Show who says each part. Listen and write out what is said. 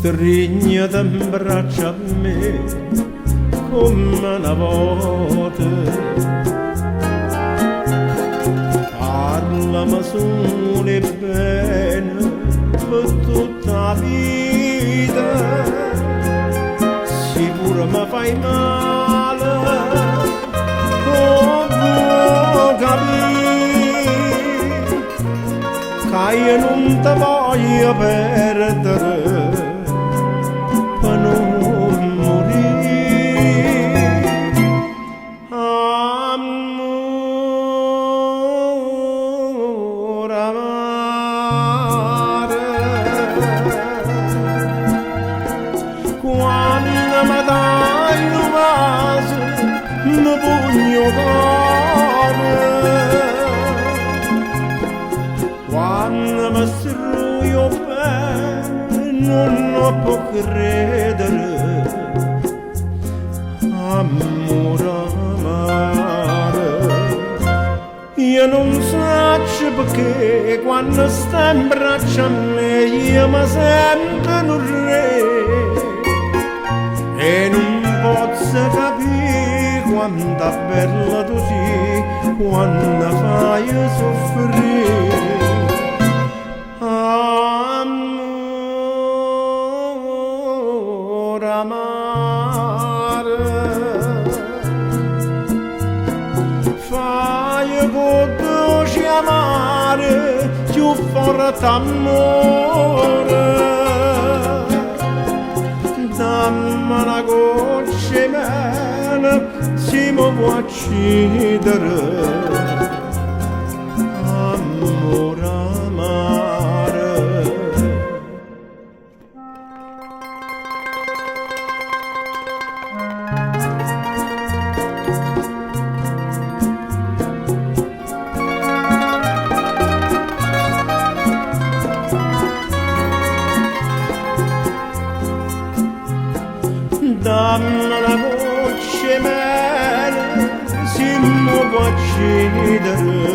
Speaker 1: Strignati in braccio a me come una volta, parlami solo e bene per tutta la vita, sicuro mi fai male, non può capire che io non ti voglio perdere. Quando mi dai un vaso mi pugno cuore, quando mi struio bene non può credere, amore amare. Io non so perché quando stai in braccio a me io mi sento un re. E non posso capire quanta bella tu sei, quando fai soffrire. Amore amare, fai con dolce amare più forte amore. Dammi una goccia meno, si mi può uccidere, amore amare. Dammi una goccia meno, si mi può uccidere.